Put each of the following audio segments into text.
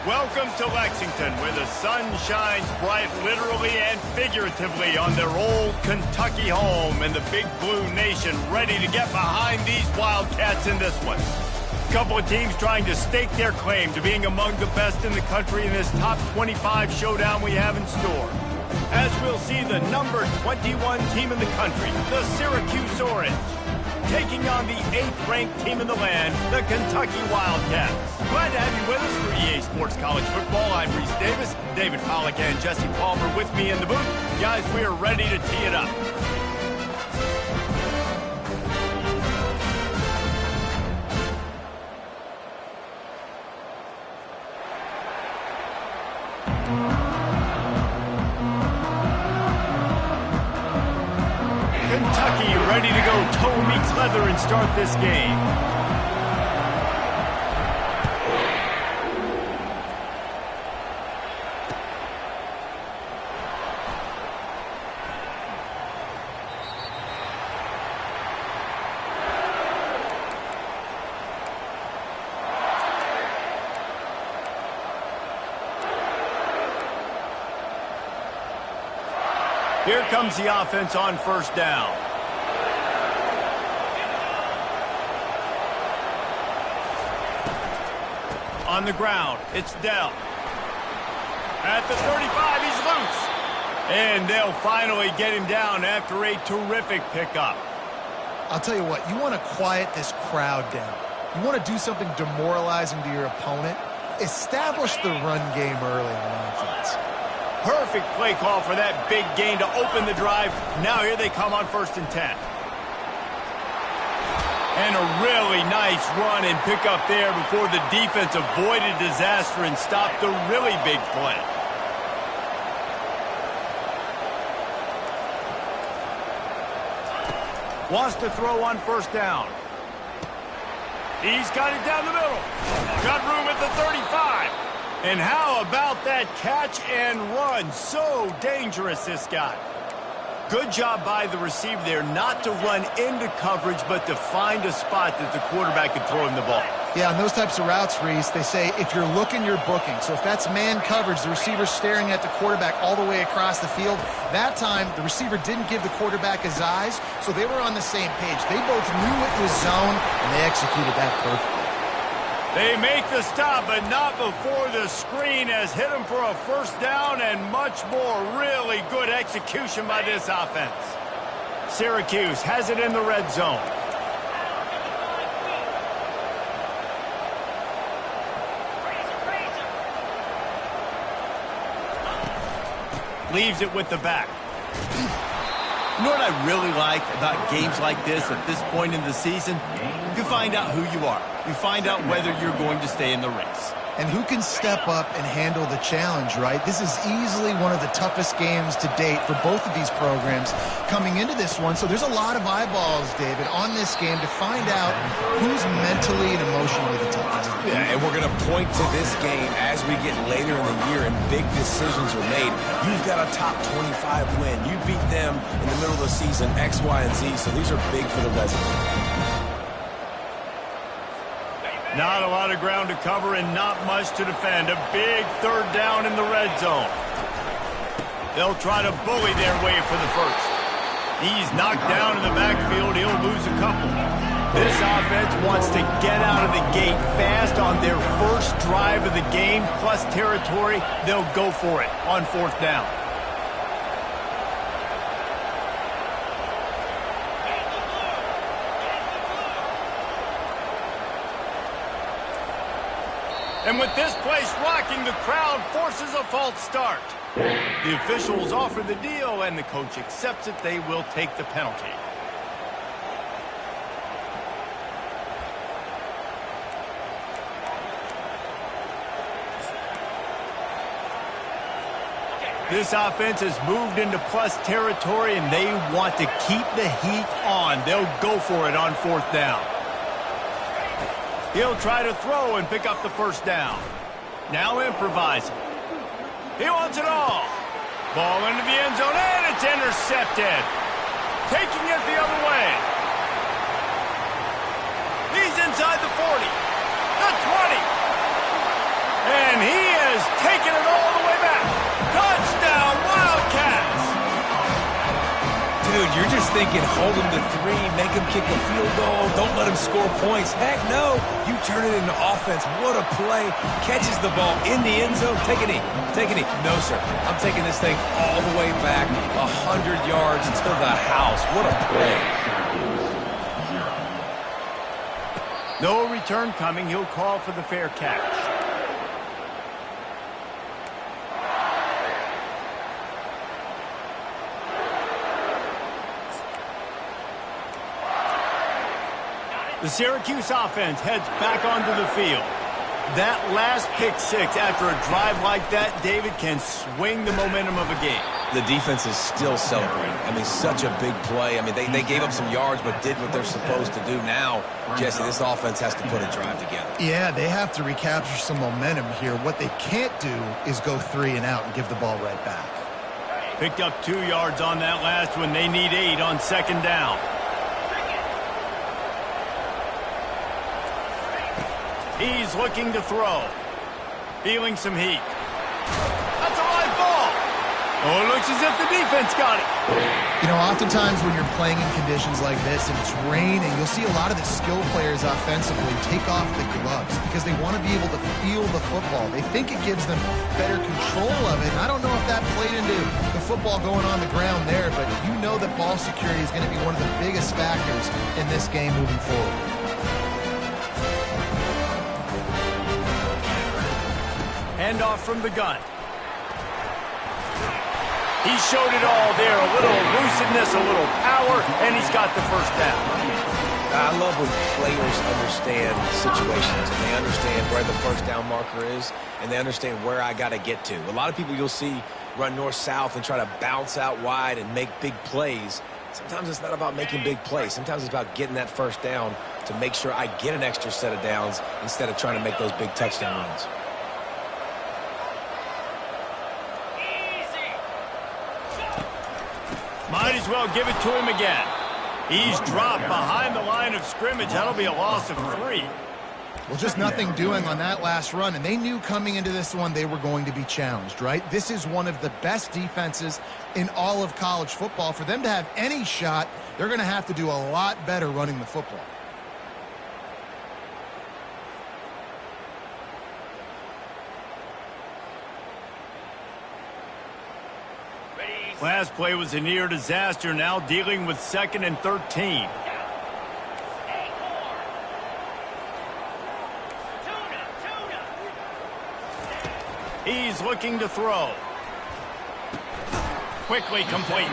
Welcome to Lexington, where the sun shines bright literally and figuratively on their old Kentucky home, and the Big Blue Nation ready to get behind these Wildcats in this one. A couple of teams trying to stake their claim to being among the best in the country in this top 25 showdown we have in store. As we'll see the number 21 team in the country, the Syracuse Orange, taking on the 8th-ranked team in the land, the Kentucky Wildcats. Glad to have you with us for EA Sports College Football. I'm Reese Davis, David Pollack and Jesse Palmer with me in the booth. Guys, we are ready to tee it up. Kentucky ready to go toe meets leather and start this game. Here comes the offense on first down. On the ground, it's Dell. At the 35, he's loose. And they'll finally get him down after a terrific pickup. I'll tell you what, you want to quiet this crowd down. You want to do something demoralizing to your opponent. Establish the run game early on offense. Perfect play call for that big gain to open the drive. Now here they come on 1st and 10. And a really nice run and pick up there before the defense avoided disaster and stopped the really big play. Wants to throw on 1st down. He's got it down the middle. Got room at the 35. And how about that catch and run? So dangerous, this guy. Good job by the receiver there not to run into coverage, but to find a spot that the quarterback could throw him the ball. Yeah, on those types of routes, Reese, they say if you're looking, you're booking. So if that's man coverage, the receiver's staring at the quarterback all the way across the field. That time, the receiver didn't give the quarterback his eyes, so they were on the same page. They both knew it was zone, and they executed that perfectly. They make the stop, but not before the screen has hit him for a 1st down and much more. Really good execution by this offense. Syracuse has it in the red zone. Leaves it with the back. You know what I really like about games like this at this point in the season? You find out who you are. You find out whether you're going to stay in the race. And who can step up and handle the challenge, right? This is easily one of the toughest games to date for both of these programs coming into this one. So there's a lot of eyeballs, David, on this game to find out who's mentally and emotionally the toughest. Yeah, and we're going to point to this game as we get later in the year and big decisions are made. You've got a top 25 win. You beat them in the middle of the season, X, Y, and Z, so these are big for the resume. Not a lot of ground to cover and not much to defend. A big 3rd down in the red zone. They'll try to bully their way for the 1st. He's knocked down in the backfield. He'll lose a couple. This offense wants to get out of the gate fast on their 1st drive of the game, plus territory. They'll go for it on 4th down. And with this place rocking, the crowd forces a false start. The officials offer the deal, and the coach accepts it. They will take the penalty. This offense has moved into plus territory, and they want to keep the heat on. They'll go for it on 4th down. He'll try to throw and pick up the 1st down. Now improvising. He wants it all. Ball into the end zone, and it's intercepted. Taking it the other way. He's inside the 40, the 20. And he You're just thinking, hold him to 3, make him kick a field goal, don't let him score points. Heck no, you turn it into offense. What a play. Catches the ball in the end zone. Take a knee. Take a knee. No, sir. I'm taking this thing all the way back 100 yards to the house. What a play. No return coming. He'll call for the fair catch. The Syracuse offense heads back onto the field. That last pick six after a drive like that, David, can swing the momentum of a game. The defense is still celebrating. I mean, such a big play. I mean, they gave up some yards but did what they're supposed to do. Now, Jesse, this offense has to put a drive together. Yeah, they have to recapture some momentum here. What they can't do is go 3 and out and give the ball right back. Picked up 2 yards on that last one. They need 8 on second down. He's looking to throw. Feeling some heat. That's a live ball. Oh, it looks as if the defense got it. You know, oftentimes when you're playing in conditions like this and it's raining, you'll see a lot of the skill players offensively take off the gloves because they want to be able to feel the football. They think it gives them better control of it. And I don't know if that played into the football going on the ground there, but you know that ball security is going to be one of the biggest factors in this game moving forward. Handoff from the gun. He showed it all there. A little elusiveness, a little power, and he's got the first down. I love when players understand situations and they understand where the first down marker is and they understand where I got to get to. A lot of people you'll see run north-south and try to bounce out wide and make big plays. Sometimes it's not about making big plays. Sometimes it's about getting that first down to make sure I get an extra set of downs instead of trying to make those big touchdown runs. Might as well give it to him again. He's dropped behind the line of scrimmage. That'll be a loss of 3. Well, just nothing doing on that last run, and they knew coming into this one they were going to be challenged, right? This is one of the best defenses in all of college football. For them to have any shot, they're going to have to do a lot better running the football. Last play was a near disaster, now dealing with 2nd and 13. He's looking to throw. Quickly complete.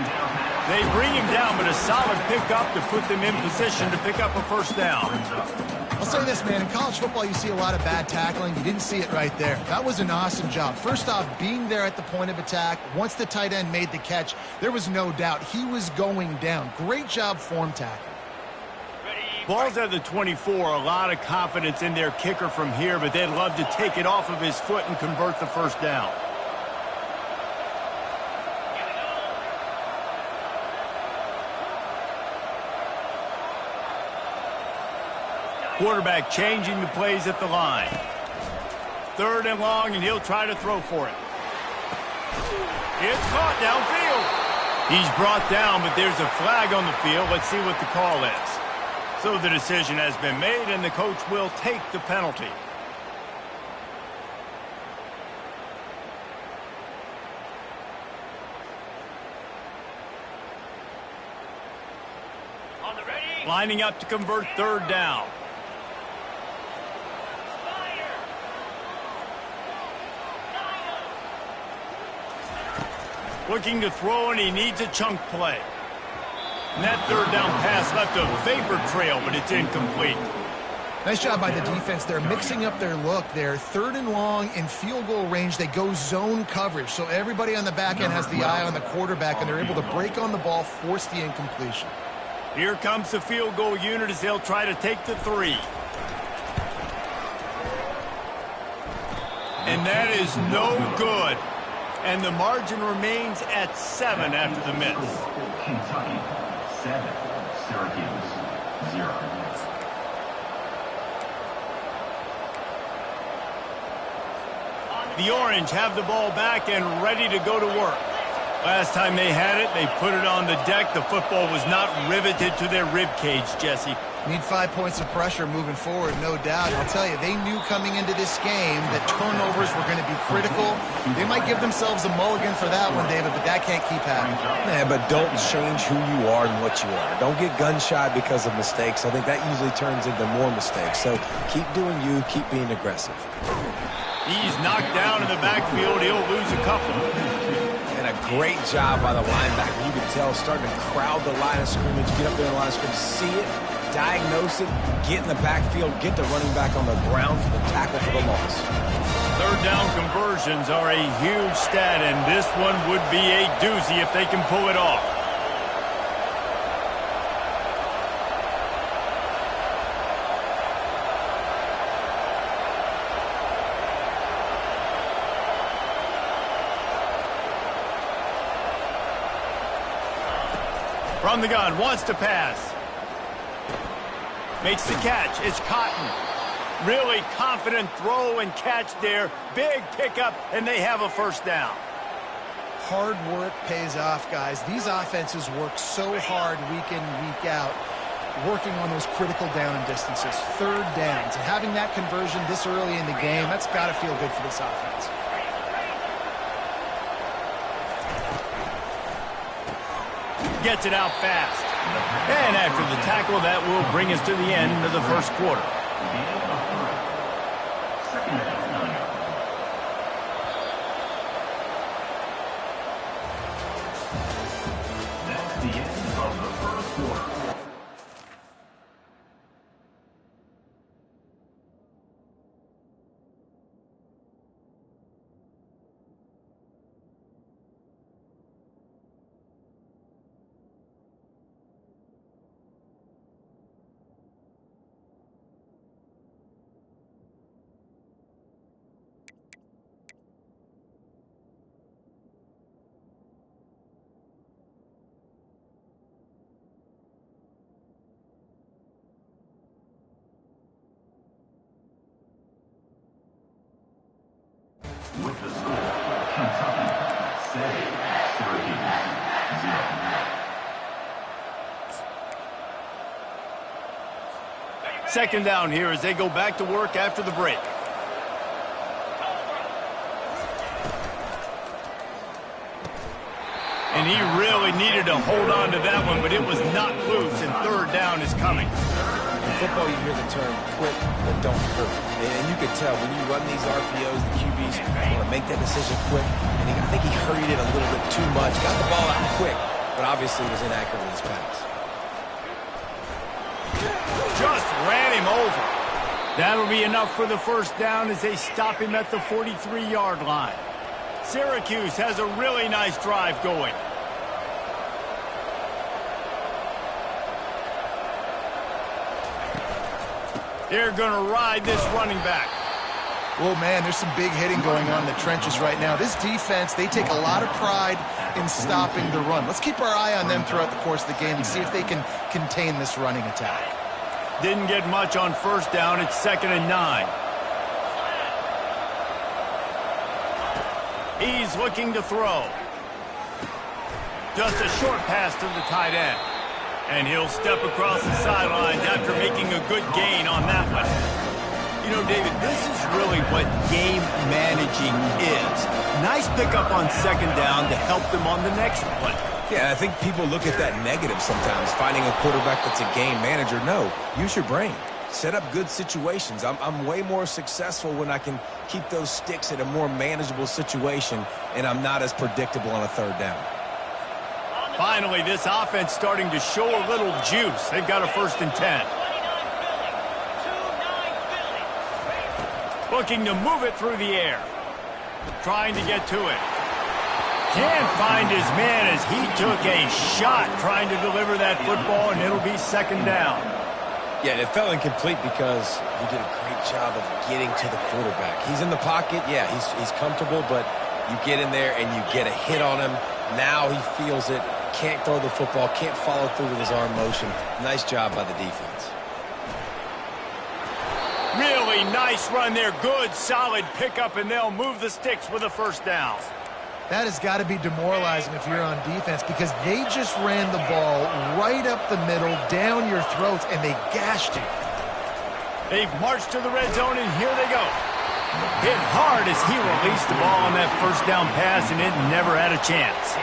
They bring him down, but a solid pickup to put them in position to pick up a first down. I'll say this, man. In college football, you see a lot of bad tackling. You didn't see it right there. That was an awesome job. First off, being there at the point of attack. Once the tight end made the catch, there was no doubt he was going down. Great job form tackle. Ball's at the 24. A lot of confidence in their kicker from here, but they'd love to take it off of his foot and convert the first down. Quarterback changing the plays at the line. 3rd and long, and he'll try to throw for it. It's caught downfield. He's brought down, but there's a flag on the field. Let's see what the call is. So the decision has been made, and the coach will take the penalty. Lining up to convert 3rd down. Looking to throw, and he needs a chunk play. And that 3rd down pass left a vapor trail, but it's incomplete. Nice job by the defense. They're mixing up their look. They're 3rd and long in field goal range. They go zone coverage. So everybody on the back end has the eye on the quarterback, and they're able to break on the ball, force the incompletion. Here comes the field goal unit as they'll try to take the 3. And that is no good. And the margin remains at 7 after the miss. Kentucky 7, Syracuse 0. The Orange have the ball back and ready to go to work. Last time they had it, they put it on the deck. The football was not riveted to their rib cage, Jesse. Need 5 points of pressure moving forward, no doubt. I'll tell you, they knew coming into this game that turnovers were going to be critical. They might give themselves a mulligan for that one, David, but that can't keep happening. Yeah, but don't change who you are and what you are. Don't get gun-shy because of mistakes. I think that usually turns into more mistakes. So keep doing you, keep being aggressive. He's knocked down in the backfield. He'll lose a couple. And a great job by the linebacker. You can tell, starting to crowd the line of scrimmage, get up there in the line of scrimmage, see it, diagnose it, get in the backfield, get the running back on the ground for the tackle for the loss. Third down conversions are a huge stat, and this one would be a doozy if they can pull it off. From the gun, wants to pass. Makes the catch. It's Cotton. Really confident throw and catch there. Big pickup, and they have a first down. Hard work pays off, guys. These offenses work so hard week in, week out, working on those critical down distances, third downs. And having that conversion this early in the game, that's got to feel good for this offense. Gets it out fast. And after the tackle, that will bring us to the end of the first quarter. That's the end of the first quarter. With the score, Kentucky 7, Syracuse 0. Second down here as they go back to work after the break. And he really needed to hold on to that one, but it was not loose, and third down is coming. In football, you hear the term quick, but don't hurt. And you can tell when you run these RPOs, the QBs want to make that decision quick. And I think he hurried it a little bit too much. Got the ball out quick, but obviously was inaccurate with his pass. Just ran him over. That'll be enough for the first down as they stop him at the 43-yard line. Syracuse has a really nice drive going. They're going to ride this running back. Well, man, there's some big hitting going on in the trenches right now. This defense, they take a lot of pride in stopping the run. Let's keep our eye on them throughout the course of the game and see if they can contain this running attack. Didn't get much on first down. It's 2nd and 9. He's looking to throw. Just a short pass to the tight end. And he'll step across the sidelines after making a good gain on that one. You know, David, this is really what game managing is. Nice pickup on second down to help them on the next play. Yeah, I think people look at that negative sometimes, finding a quarterback that's a game manager. No, use your brain. Set up good situations. I'm way more successful when I can keep those sticks at a more manageable situation, and I'm not as predictable on a third down. Finally, this offense starting to show a little juice. They've got a 1st and 10. Looking to move it through the air. Trying to get to it. Can't find his man as he took a shot trying to deliver that football, and it'll be 2nd down. Yeah, it fell incomplete because he did a great job of getting to the quarterback. He's in the pocket. Yeah, he's comfortable, but you get in there and you get a hit on him. Now he feels it. Can't throw the football. Can't follow through with his arm motion. Nice job by the defense. Really nice run there. Good, solid pickup, and they'll move the sticks with a 1st down. That has got to be demoralizing if you're on defense because they just ran the ball right up the middle, down your throats, and they gashed you. They've marched to the red zone, and here they go. Hit hard as he released the ball on that first down pass, and it never had a chance.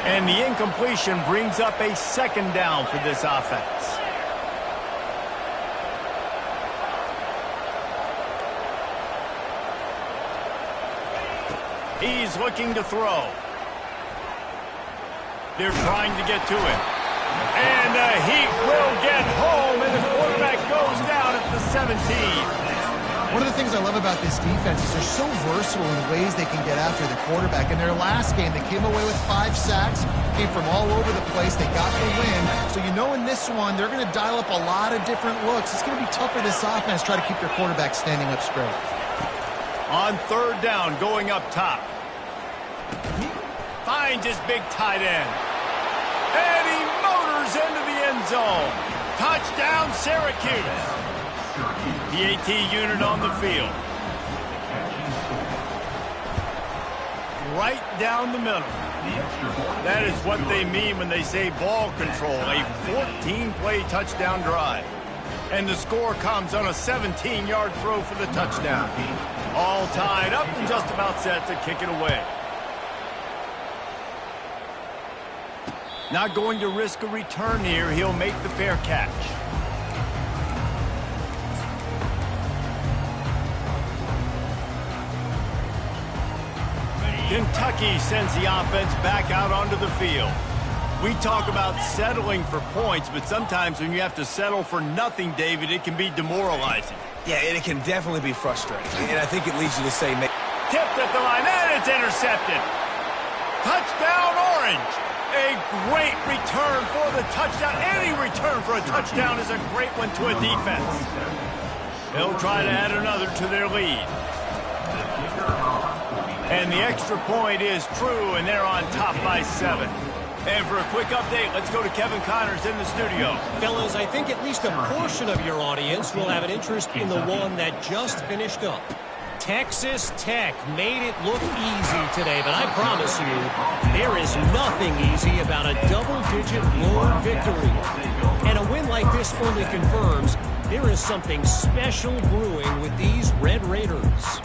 And the incompletion brings up a second down for this offense. He's looking to throw. They're trying to get to him. And the Heat will get home, and the quarterback goes down at the 17. One of the things I love about this defense is they're so versatile in the ways they can get after the quarterback. In their last game, they came away with 5 sacks, came from all over the place. They got the win. So you know in this one, they're going to dial up a lot of different looks. It's going to be tough for this offense to try to keep their quarterback standing up straight. On third down, going up top. Finds his big tight end. And he motors into the end zone. Touchdown, Syracuse. The AT unit on the field. Right down the middle. That is what they mean when they say ball control. A 14-play touchdown drive. And the score comes on a 17-yard throw for the touchdown. All tied up and just about set to kick it away. Not going to risk a return here. He'll make the fair catch. Kentucky sends the offense back out onto the field. We talk about settling for points, but sometimes when you have to settle for nothing, David, it can be demoralizing. Yeah, and it can definitely be frustrating. And I think it leads you to say... Tipped at the line, and it's intercepted. Touchdown, Orange. A great return for the touchdown. Any return for a touchdown is a great one to a defense. They'll try to add another to their lead. And the extra point is true, and they're on top by 7. And for a quick update, let's go to Kevin Connors in the studio. Fellas, I think at least a portion of your audience will have an interest in the one that just finished up. Texas Tech made it look easy today, but I promise you, there is nothing easy about a double-digit road victory. And a win like this only confirms there is something special brewing with these Red Raiders.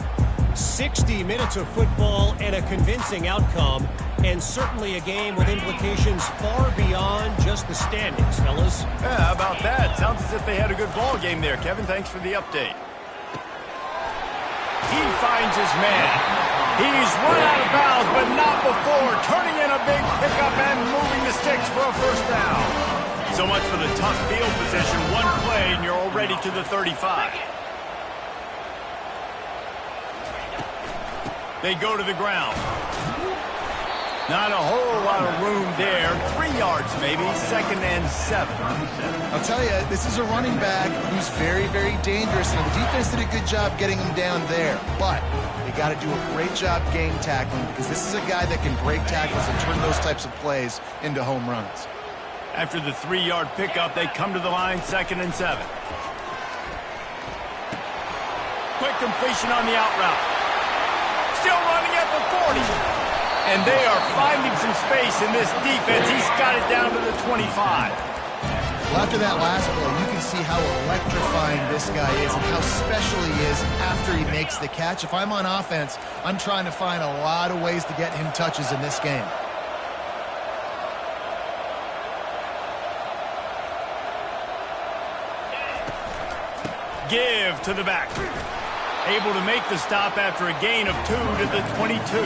60 minutes of football and a convincing outcome, and certainly a game with implications far beyond just the standings, fellas. Yeah, how about that? Sounds as if they had a good ball game there. Kevin, thanks for the update. He finds his man. He's run out of bounds, but not before turning in a big pickup and moving the sticks for a first down. So much for the tough field position. One play, and you're already to the 35. They go to the ground. Not a whole lot of room there. 3 yards maybe, 2nd and 7. I'll tell you, this is a running back who's very, very dangerous, and the defense did a good job getting him down there. But they got to do a great job game tackling because this is a guy that can break tackles and turn those types of plays into home runs. After the 3-yard pickup, they come to the line, 2nd and 7. Quick completion on the out route. Still running at the 40. And they are finding some space in this defense. He's got it down to the 25. Well, after that last play, you can see how electrifying this guy is and how special he is after he makes the catch. If I'm on offense, I'm trying to find a lot of ways to get him touches in this game. Give to the back. Able to make the stop after a gain of 2 to the 22.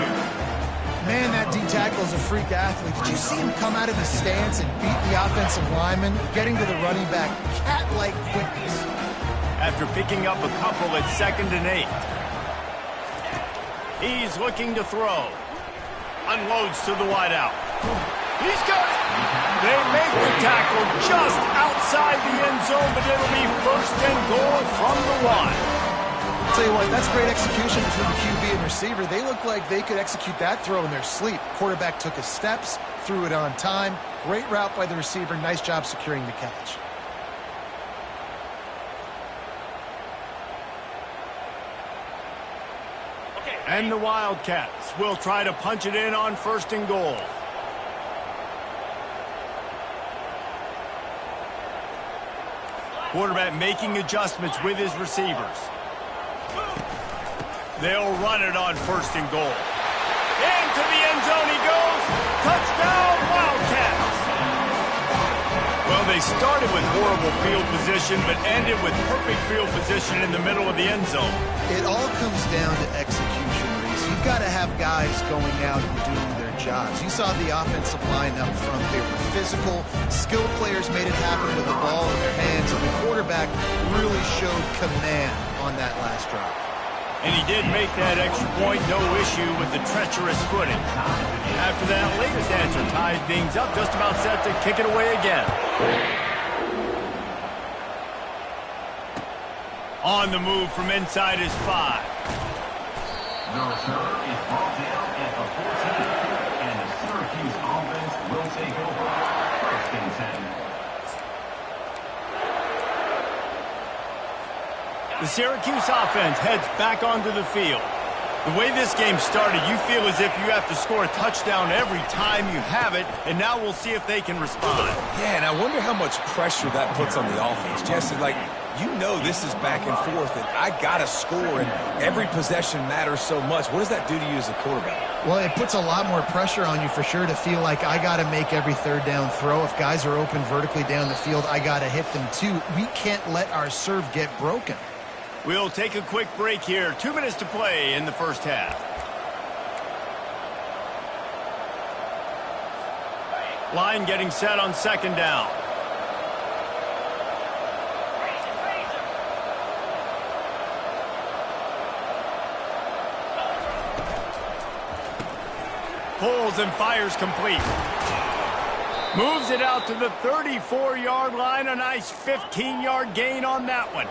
Man, that D-tackle is a freak athlete. Did you see him come out of the stance and beat the offensive lineman, getting to the running back? Cat-like quickness. After picking up a couple at 2nd and 8. He's looking to throw. Unloads to the wideout. He's got it. They make the tackle just outside the end zone, but it'll be 1st and goal from the 1. I'll tell you what, that's great execution between the QB and receiver. They look like they could execute that throw in their sleep. Quarterback took his steps, threw it on time. Great route by the receiver. Nice job securing the catch. Okay, And the Wildcats will try to punch it in on 1st and goal. Quarterback making adjustments with his receivers. They'll run it on 1st and goal. Into the end zone he goes. Touchdown, Wildcats. Well, they started with horrible field position, but ended with perfect field position in the middle of the end zone. It all comes down to execution, Reese. You've got to have guys going out and doing their jobs. You saw the offensive line up front. They were physical. Skilled players made it happen with the ball in their hands, and the quarterback really showed command on that last drive. And he did make that extra point, no issue with the treacherous footing. After that latest answer tied things up, just about set to kick it away again. On the move from inside his 5. The return is brought down at the 14, and the Syracuse offense will take over. 1st and 10. The Syracuse offense heads back onto the field. The way this game started, you feel as if you have to score a touchdown every time you have it, and now we'll see if they can respond. Yeah, and I wonder how much pressure that puts on the offense. Jesse, like, you know this is back and forth, and I got to score, and every possession matters so much. What does that do to you as a quarterback? Well, it puts a lot more pressure on you for sure to feel like I got to make every 3rd down throw. If guys are open vertically down the field, I got to hit them too. We can't let our serve get broken. We'll take a quick break here. 2 minutes to play in the 1st half. Line getting set on 2nd down. Pulls and fires complete. Moves it out to the 34-yard line. A nice 15-yard gain on that one.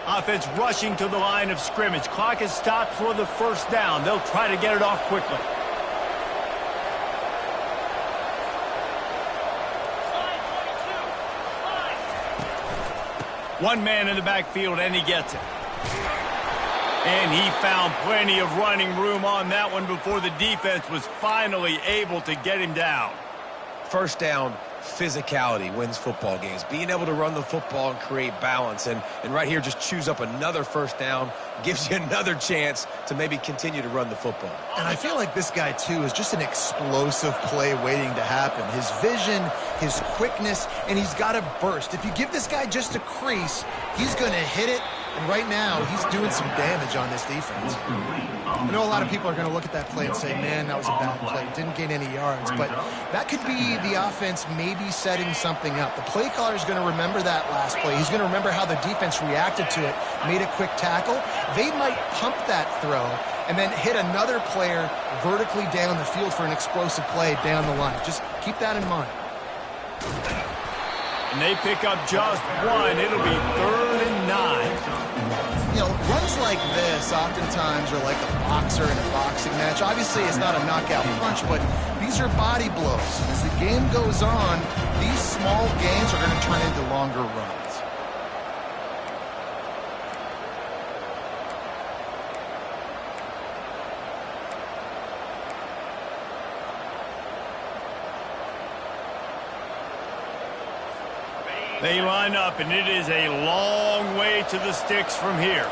Offense rushing to the line of scrimmage. Clock is stopped for the 1st down. They'll try to get it off quickly. One man in the backfield, and he gets it. And he found plenty of running room on that one before the defense was finally able to get him down. 1st down, physicality wins football games. Being able to run the football and create balance. And right here, just choose up another 1st down, gives you another chance to maybe continue to run the football. And I feel like this guy, too, is just an explosive play waiting to happen. His vision, his quickness, and he's got a burst. If you give this guy just a crease, he's going to hit it. And right now, he's doing some damage on this defense. I know a lot of people are going to look at that play and say, man, that was a bad play. Didn't gain any yards. But that could be the offense maybe setting something up. The play caller is going to remember that last play. He's going to remember how the defense reacted to it, made a quick tackle. They might pump that throw and then hit another player vertically down the field for an explosive play down the line. Just keep that in mind. And they pick up just one. It'll be 3rd and 9. You know, runs like this oftentimes are like a boxer in a boxing match. Obviously, it's not a knockout punch, but these are body blows. As the game goes on, these small gains are going to turn into longer runs. They line up, and it is a long way to the sticks from here.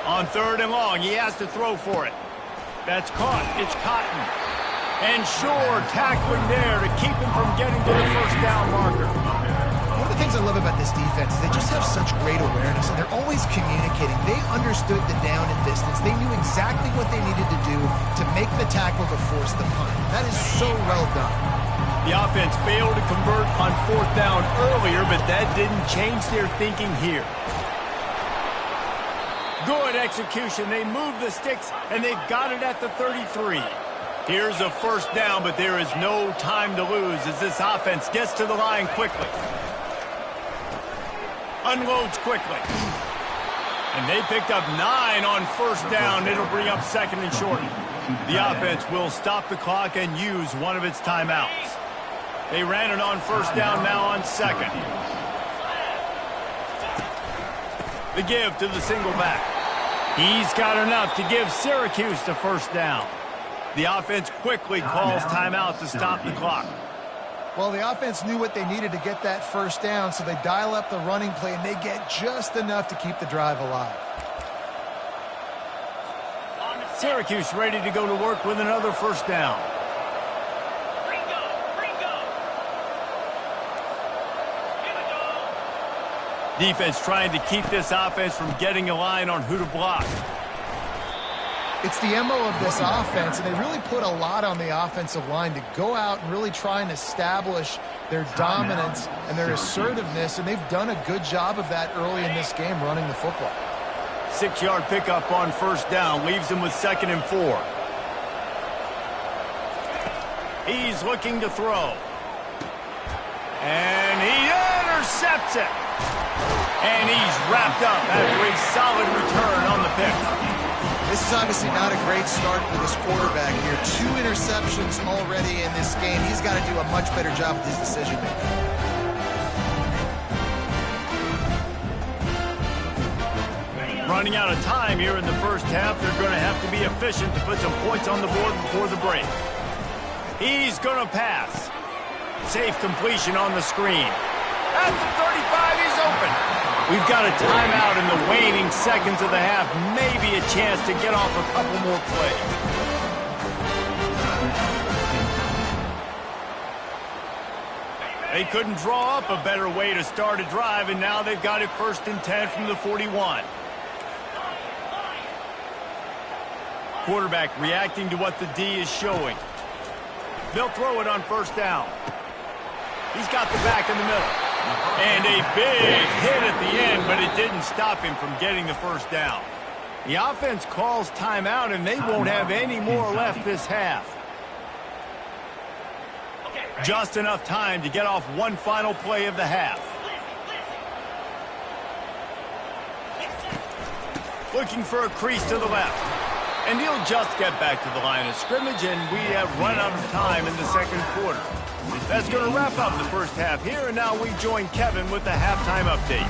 On 3rd and long, he has to throw for it. That's caught. It's Cotton. And Shore tackling there to keep him from getting to the 1st down marker. One of the things I love about this defense is they just have such great awareness, and they're always communicating. They understood the down and distance. They knew exactly what they needed to do to make the tackle to force the punt. That is so well done. The offense failed to convert on 4th down earlier, but that didn't change their thinking here. Good execution. They move the sticks, and they've got it at the 33. Here's a 1st down, but there is no time to lose as this offense gets to the line quickly. Unloads quickly. And they picked up 9 on 1st down. It'll bring up 2nd and short. The offense will stop the clock and use one of its timeouts. They ran it on 1st down, now on 2nd. The give to the single back. He's got enough to give Syracuse the first down. The offense quickly calls timeout to stop the clock. Well, the offense knew what they needed to get that first down, so they dial up the running play, and they get just enough to keep the drive alive. Syracuse ready to go to work with another first down. Defense trying to keep this offense from getting a line on who to block. It's the MO of this offense, and they really put a lot on the offensive line to go out and really try and establish their dominance and their assertiveness, and they've done a good job of that early in this game running the football. 6-yard pickup on first down leaves him with 2nd and 4. He's looking to throw. And he intercepts it. And he's wrapped up after a solid return on the pick. This is obviously not a great start for this quarterback here. 2 interceptions already in this game. He's got to do a much better job with his decision-making. Running out of time here in the first half. They're going to have to be efficient to put some points on the board before the break. He's going to pass. Safe completion on the screen. At the 35, he's open. We've got a timeout in the waning seconds of the half. Maybe a chance to get off a couple more plays. They couldn't draw up a better way to start a drive, and now they've got it 1st and 10 from the 41. Quarterback reacting to what the D is showing. They'll throw it on first down. He's got the back in the middle. And a big hit at the end, but it didn't stop him from getting the first down. The offense calls timeout, and they won't have any more left this half. Just enough time to get off one final play of the half. Looking for a crease to the left. And he'll just get back to the line of scrimmage, and we have run out of time in the second quarter. That's going to wrap up the first half here, and now we join Kevin with the halftime update.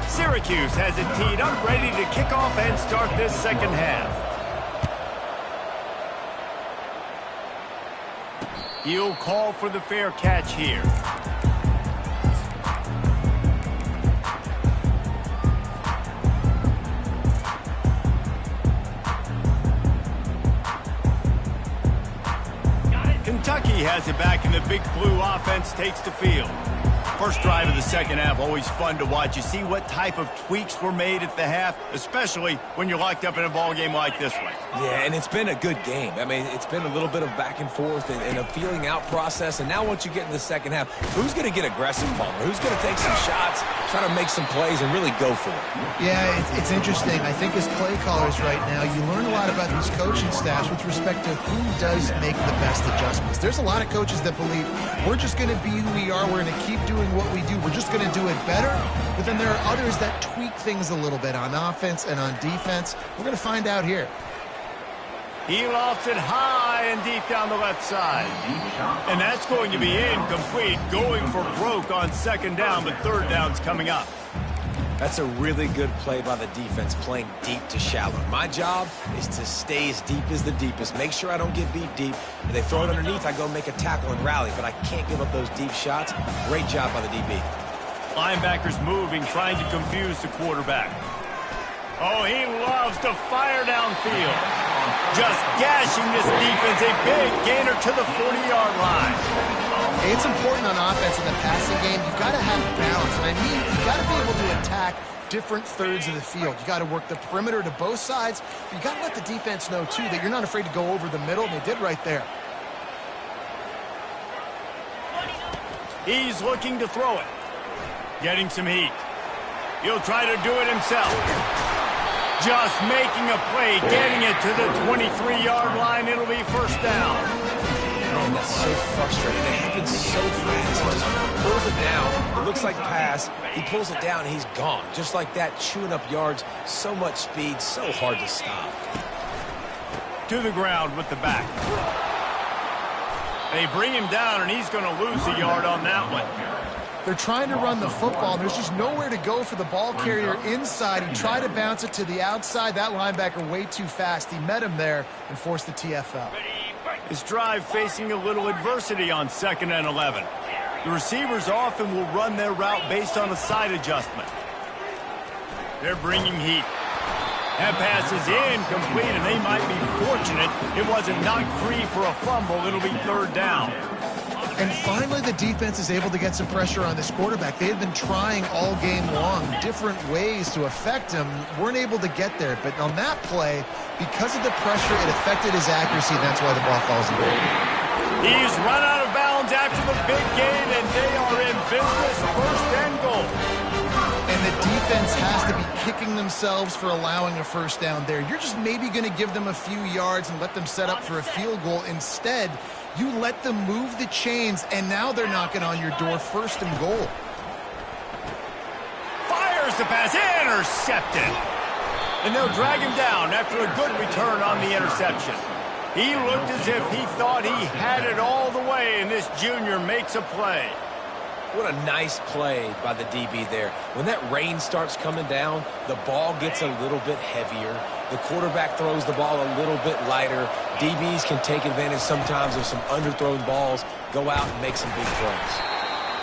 Syracuse has it teed up, ready to kick off and start this second half. He'll call for the fair catch here. Kentucky has it back, and the Big Blue offense takes the field. First drive of the second half, always fun to watch. You see what type of tweaks were made at the half, especially when you're locked up in a ball game like this one. Yeah, and it's been a good game. I mean, it's been a little bit of back and forth and a feeling out process. And now once you get in the second half, who's going to get aggressive, Palmer? Who's going to take some shots, try to make some plays, and really go for it? Yeah, it's interesting. I think as play callers right now, you learn a lot about these coaching staffs with respect to who does make the best adjustments. There's a lot of coaches that believe we're just going to be who we are. We're going to keep doing what we do. We're just going to do it better. But then there are others that tweak things a little bit on offense and on defense. We're going to find out here. He lofts it high and deep down the left side. And that's going to be incomplete, going for broke on second down, but third down's coming up. That's a really good play by the defense, playing deep to shallow. My job is to stay as deep as the deepest. Make sure I don't get beat deep. If they throw it underneath, I go make a tackle and rally, but I can't give up those deep shots. Great job by the DB. Linebackers moving, trying to confuse the quarterback. Oh, he loves to fire downfield. Just gashing this defense, a big gainer to the 40-yard line. It's important on offense in the passing game. You've got to have balance. And I mean, you've got to be able to attack different thirds of the field. You've got to work the perimeter to both sides. You've got to let the defense know, too, that you're not afraid to go over the middle. And they did right there. He's looking to throw it. Getting some heat. He'll try to do it himself. Just making a play, getting it to the 23-yard line. It'll be first down. Man, that's so frustrating. It happens so fast. He just pulls it down. It looks like pass. He pulls it down, and he's gone. Just like that, chewing up yards. So much speed, so hard to stop. To the ground with the back. They bring him down, and he's going to lose a yard on that one. They're trying to run the football. There's just nowhere to go for the ball carrier inside. He tried to bounce it to the outside. That linebacker way too fast. He met him there and forced the TFL. His drive facing a little adversity on 2nd and 11. The receivers often will run their route based on a side adjustment. They're bringing heat. That pass is incomplete, and they might be fortunate it wasn't knocked free for a fumble. It'll be 3rd down. And finally, the defense is able to get some pressure on this quarterback. They had been trying all game long different ways to affect him. Weren't able to get there. But on that play, because of the pressure, it affected his accuracy. That's why the ball falls in. He's run out of bounds after the big gain, and they are in business. 1st and goal. And the defense has to be kicking themselves for allowing a 1st down there. You're just maybe going to give them a few yards and let them set up for a field goal. Instead, you let them move the chains, and now they're knocking on your door. 1st and goal. Fires the pass, intercepted. And they'll drag him down after a good return on the interception. He looked as if he thought he had it all the way, and this junior makes a play. What a nice play by the DB there. When that rain starts coming down, the ball gets a little bit heavier. The quarterback throws the ball a little bit lighter. DBs can take advantage sometimes of some underthrown balls, go out and make some big plays.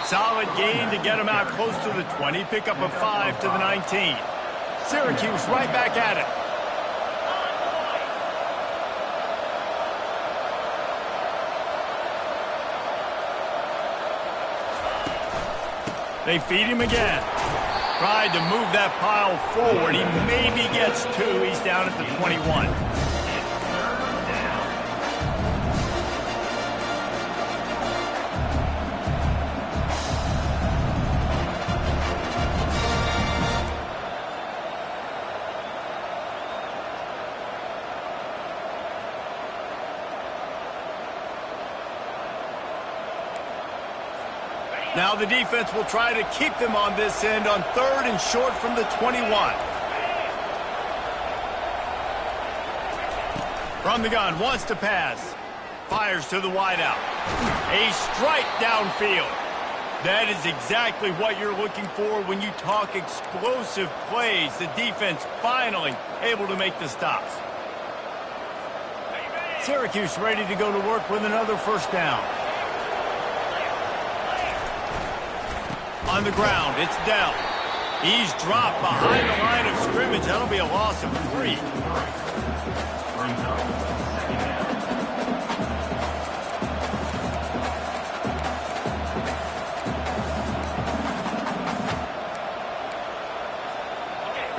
Solid gain to get him out close to the 20. Pick up a 5 to the 19. Syracuse right back at it. They feed him again. Tried to move that pile forward. He maybe gets 2. He's down at the 21. Now the defense will try to keep them on this end on 3rd and short from the 21. From the gun, wants to pass. Fires to the wideout. A strike downfield. That is exactly what you're looking for when you talk explosive plays. The defense finally able to make the stops. Syracuse ready to go to work with another 1st down. On the ground, it's Dell. He's dropped behind the line of scrimmage. That'll be a loss of 3.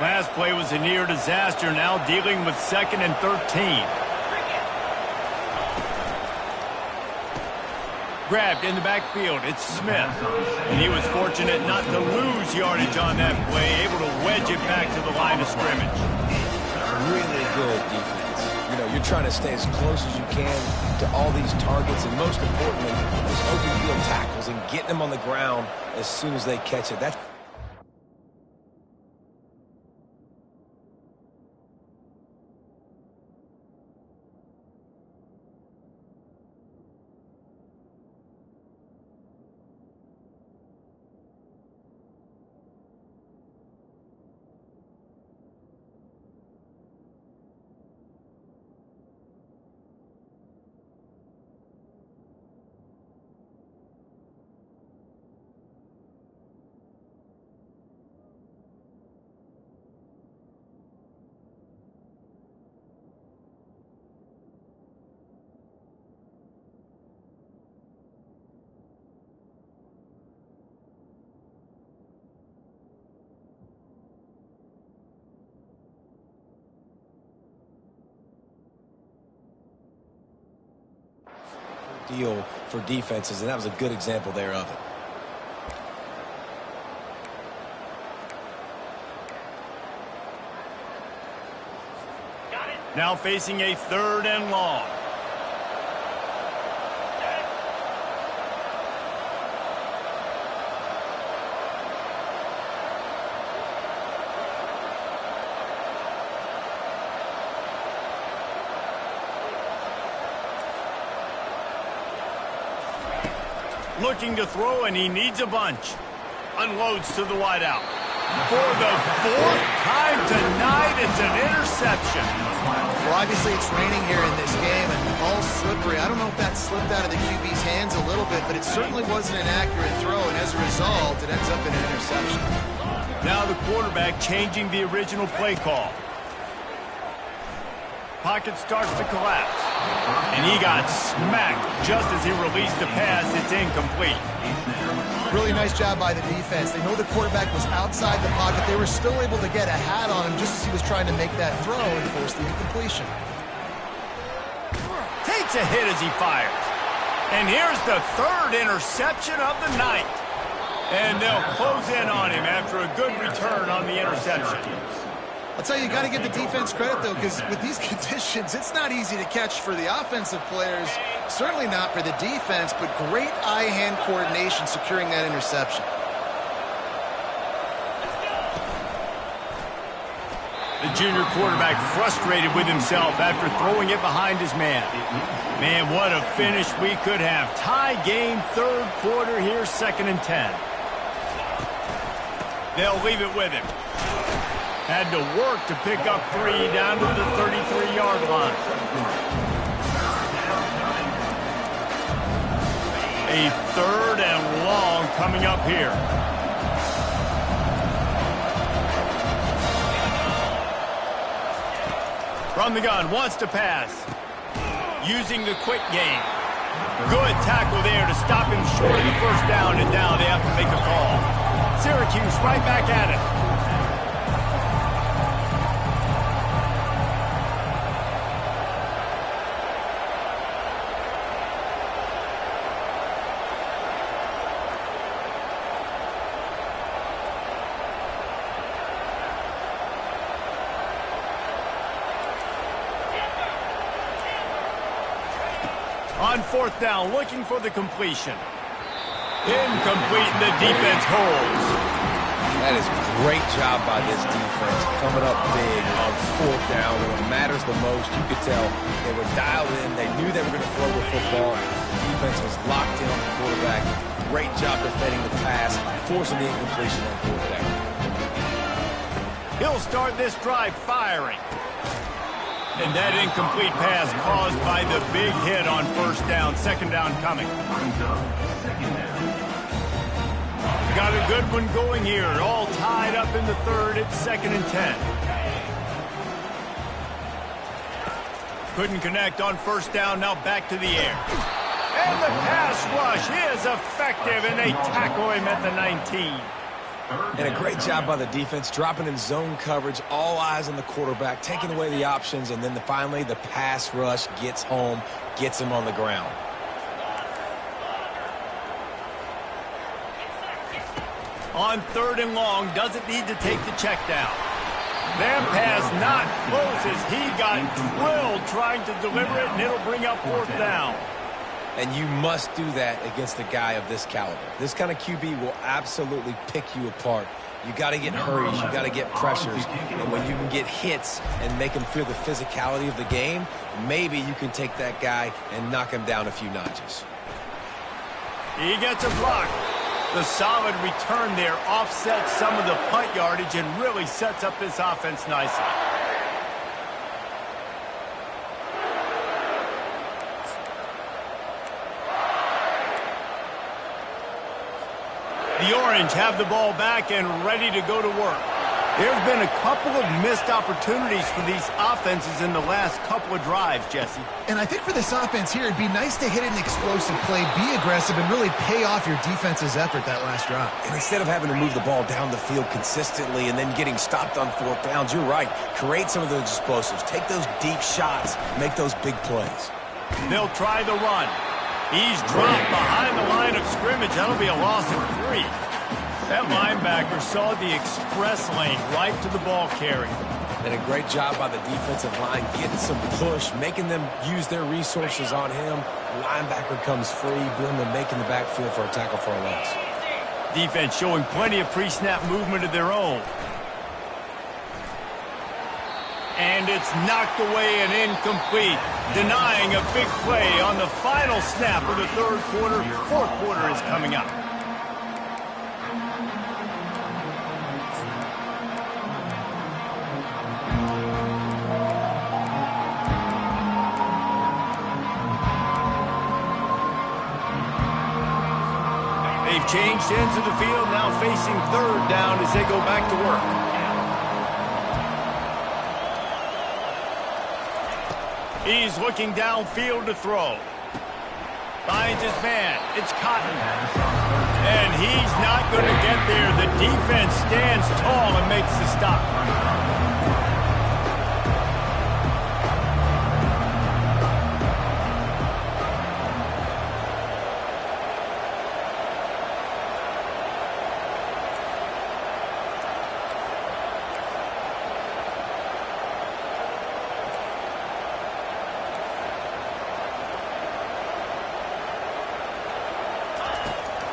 Last play was a near disaster. Now dealing with 2nd and 13. Grabbed in the backfield. It's Smith. And he was fortunate not to lose yardage on that play. Able to wedge it back to the line of scrimmage. Really good defense. You know, you're trying to stay as close as you can to all these targets. And most importantly, those open field tackles and getting them on the ground as soon as they catch it. That's deal for defenses, and that was a good example there of it. Now facing a 3rd and long. Looking to throw, and he needs a bunch. unloads to the wideout. For the fourth time tonight, it's an interception. Well, obviously it's raining here in this game, and the ball's slippery. I don't know if that slipped out of the QB's hands a little bit, but it certainly wasn't an accurate throw, and as a result, it ends up in an interception. Now the quarterback changing the original play call. Pocket starts to collapse. And he got smacked just as he released the pass. It's incomplete. Really nice job by the defense. They know the quarterback was outside the pocket. They were still able to get a hat on him just as he was trying to make that throw and force the incompletion. Takes a hit as he fires. And here's the third interception of the night. And they'll close in on him after a good return on the interception. I'll tell you, you got to give the defense credit, though, because with these conditions, it's not easy to catch for the offensive players, certainly not for the defense, but great eye-hand coordination securing that interception. The junior quarterback frustrated with himself after throwing it behind his man. Man, what a finish we could have. Tie game, third quarter here, 2nd and 10. They'll leave it with him. Had to work to pick up 3 down to the 33-yard line. A 3rd and long coming up here. From the gun, wants to pass. Using the quick game. Good tackle there to stop him short of the first down, and now they have to make a call. Syracuse right back at it. On 4th down, looking for the completion. Incomplete, and the defense holds. That is a great job by this defense, coming up big on 4th down when it matters the most. You could tell they were dialed in. They knew they were going to throw the football. The defense was locked in on the quarterback. Great job defending the pass, forcing the incompletion on 4th down. He'll start this drive firing. And that incomplete pass caused by the big hit on 1st down. 2nd down coming. Got a good one going here. All tied up in the 3rd. It's 2nd and 10. Couldn't connect on 1st down. Now back to the air. And the pass rush is effective, and they tackle him at the 19. And a great job by the defense, dropping in zone coverage, all eyes on the quarterback, taking away the options, and then finally the pass rush gets home, gets him on the ground. On 3rd and long, doesn't need to take the check down. That pass not close as he got drilled trying to deliver it, and it'll bring up 4th down. And you must do that against a guy of this caliber. This kind of QB will absolutely pick you apart. You got to get hurries, you got to get pressures, and when you can get hits and make him feel the physicality of the game, maybe you can take that guy and knock him down a few notches. He gets a block. The solid return there offsets some of the punt yardage and really sets up this offense nicely. The Orange have the ball back and ready to go to work. There's been a couple of missed opportunities for these offenses in the last couple of drives, Jesse. And I think for this offense here, it'd be nice to hit an explosive play, be aggressive, and really pay off your defense's effort that last drive. And instead of having to move the ball down the field consistently and then getting stopped on 4th downs, you're right. Create some of those explosives. Take those deep shots. Make those big plays. They'll try the run. He's dropped behind the line of scrimmage. That'll be a loss of 3. That linebacker saw the express lane right to the ball carrier. And a great job by the defensive line, getting some push, making them use their resources on him. Linebacker comes free, boom, and making the backfield for a tackle for a loss. Defense showing plenty of pre-snap movement of their own. And it's knocked away and incomplete, denying a big play on the final snap of the 3rd quarter. 4th quarter is coming up. They've changed ends of the field, now facing third down as they go back to work. He's looking downfield to throw. Finds his man. It's Cotton. And he's not going to get there. The defense stands tall and makes the stop.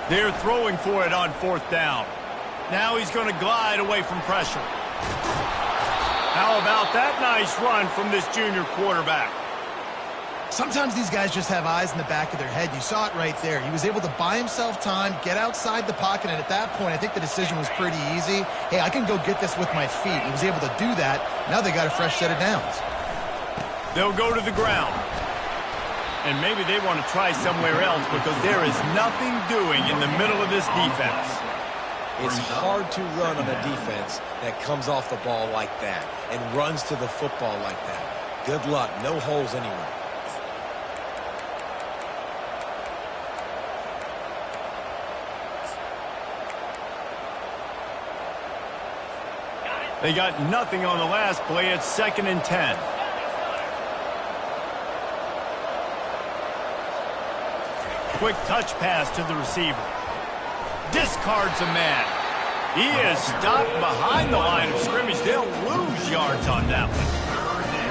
They're throwing for it on fourth down. Now he's going to glide away from pressure. How about that nice run from this junior quarterback? Sometimes these guys just have eyes in the back of their head. You saw it right there. He was able to buy himself time, get outside the pocket, and at that point, I think the decision was pretty easy. Hey, I can go get this with my feet. He was able to do that. Now they got a fresh set of downs. They'll go to the ground. And maybe they want to try somewhere else because there is nothing doing in the middle of this defense. It's hard to run on a defense that comes off the ball like that and runs to the football like that. Good luck. No holes anywhere. They got nothing on the last play. It's 2nd and 10. Quick touch pass to the receiver. Discards a man. He is stopped behind the line of scrimmage. They'll lose yards on that one.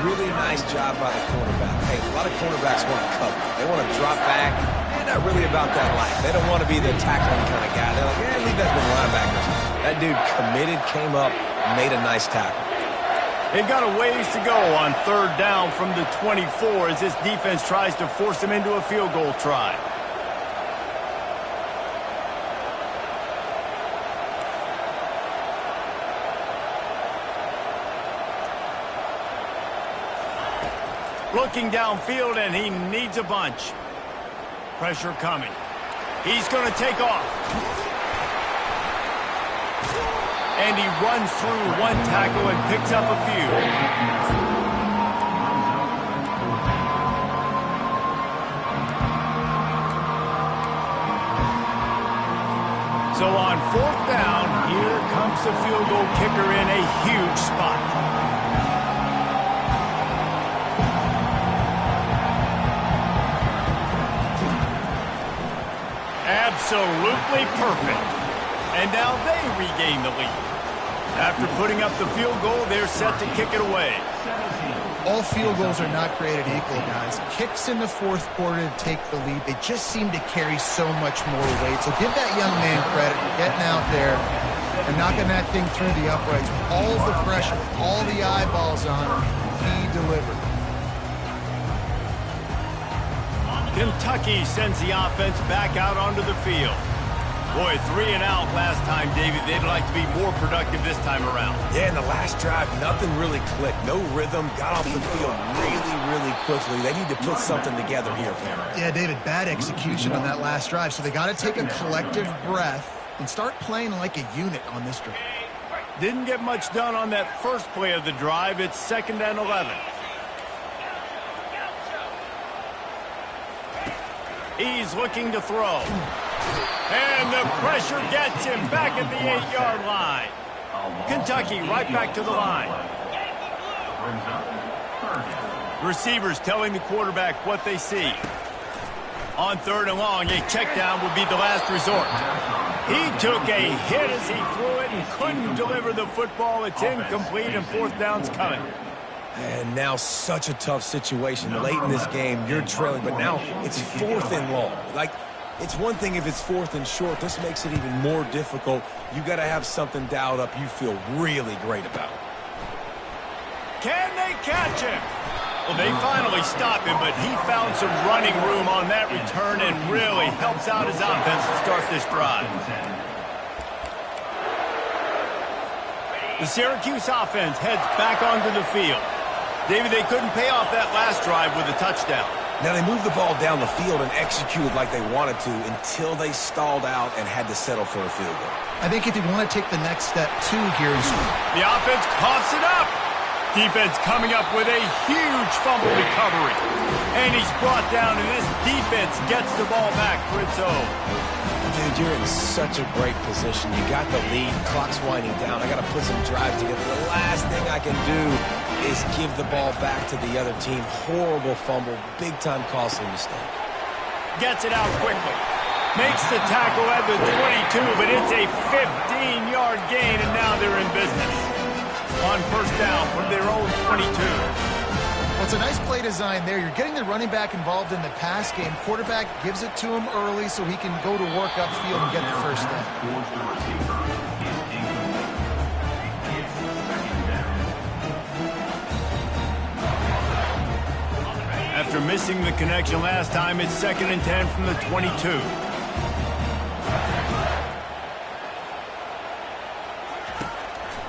Really nice job by the cornerback. Hey, a lot of cornerbacks want to cover. They want to drop back. They're not really about that life. They don't want to be the tackling kind of guy. They're like, yeah, leave that to the linebackers. That dude committed, came up, made a nice tackle. They've got a ways to go on third down from the 24 as this defense tries to force them into a field goal try. Looking downfield, and he needs a bunch. Pressure coming. He's going to take off. And he runs through one tackle and picks up a few. So on fourth down, here comes the field goal kicker in a huge spot. Absolutely perfect. And now they regain the lead. After putting up the field goal, they're set to kick it away. All field goals are not created equal, guys. Kicks in the fourth quarter to take the lead. They just seem to carry so much more weight. So give that young man credit for getting out there and knocking that thing through the uprights. All of the pressure, all the eyeballs on him, he delivered. Kentucky sends the offense back out onto the field. Boy, 3 and out last time, David. They'd like to be more productive this time around. Yeah, in the last drive, nothing really clicked. No rhythm. Got off the field really quickly. They need to put something together here, Cameron. Yeah, David, bad execution on that last drive. So they got to take a collective breath and start playing like a unit on this drive. Didn't get much done on that first play of the drive. It's 2nd and 11. He's looking to throw. And the pressure gets him back at the 8-yard line. Kentucky right back to the line. Receivers telling the quarterback what they see. On 3rd and long, a check down would be the last resort. He took a hit as he threw it and couldn't deliver the football. It's incomplete and 4th down's coming. And now such a tough situation. Late in this game, you're trailing, but now it's 4th and long. Like, it's one thing if it's 4th and short. This makes it even more difficult. You got to have something dialed up you feel really great about. Can they catch him? Well, they finally stop him, but he found some running room on that return and really helps out his offense to start this drive. The Syracuse offense heads back onto the field. David, they couldn't pay off that last drive with a touchdown. Now, they moved the ball down the field and executed like they wanted to until they stalled out and had to settle for a field goal. I think if you want to take the next step, too, here is... The offense coughs it up. Defense coming up with a huge fumble recovery. And he's brought down, and this defense gets the ball back for its own. Dude, you're in such a great position. You got the lead. Clock's winding down. I got to put some drive together. The last thing I can do is give the ball back to the other team. Horrible fumble. Big-time costly mistake. Gets it out quickly. Makes the tackle at the 22, but it's a 15-yard gain, and now they're in business. On first down from their own 22. Well, it's a nice play design there. You're getting the running back involved in the pass game. Quarterback gives it to him early so he can go to work upfield and get the first down. Towards the receiver is incomplete. It's second down. After missing the connection last time, it's 2nd and 10 from the 22.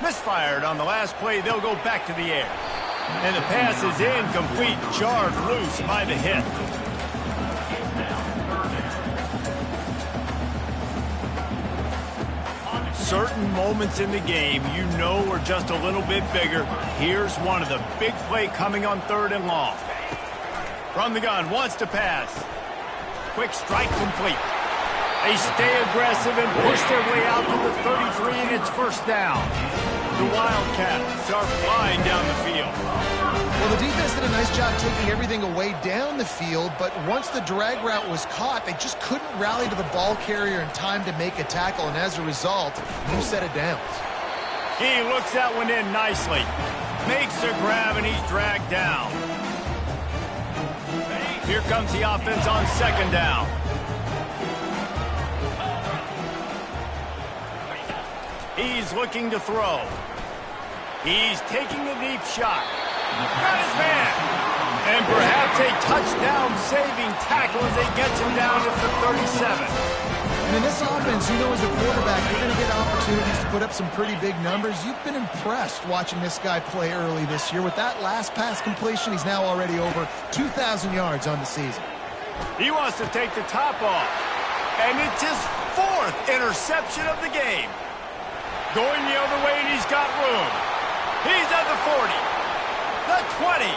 Misfired on the last play. They'll go back to the air. And the pass is incomplete. Jarred loose by the hit. Certain moments in the game you know are just a little bit bigger. Here's one of the big play coming on 3rd and long. From the gun, wants to pass. Quick strike complete. They stay aggressive and push their way out to the 33, and it's first down. The Wildcats are flying down the field. Well, the defense did a nice job taking everything away down the field, but once the drag route was caught, they just couldn't rally to the ball carrier in time to make a tackle, and as a result, new set of downs. He looks that one in nicely. Makes a grab, and he's dragged down. Here comes the offense on 2nd down. He's looking to throw. He's taking a deep shot. Got his man. And perhaps a touchdown-saving tackle as they get him down to the 37. And in this offense, you know, as a quarterback, you're going to get opportunities to put up some pretty big numbers. You've been impressed watching this guy play early this year. With that last pass completion, he's now already over 2,000 yards on the season. He wants to take the top off. And it's his 4th interception of the game. Going the other way, and he's got room. He's at the 40. The 20.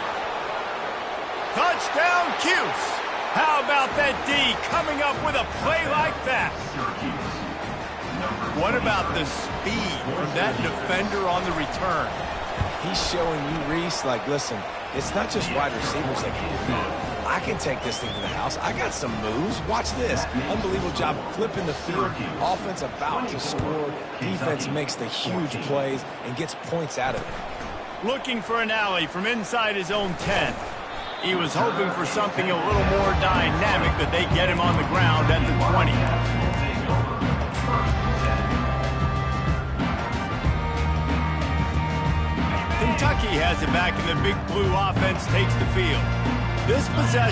Touchdown, Cuse. How about that D coming up with a play like that? What about the speed from that defender on the return? He's showing you, Reese, like, listen, it's not just wide receivers that can do that. I can take this thing to the house. I got some moves. Watch this. Unbelievable job flipping the field. Offense about to score. Defense makes the huge plays and gets points out of it. Looking for an alley from inside his own 10. He was hoping for something a little more dynamic, but they get him on the ground at the 20. Kentucky has it back, and the Big Blue offense takes the field. This possession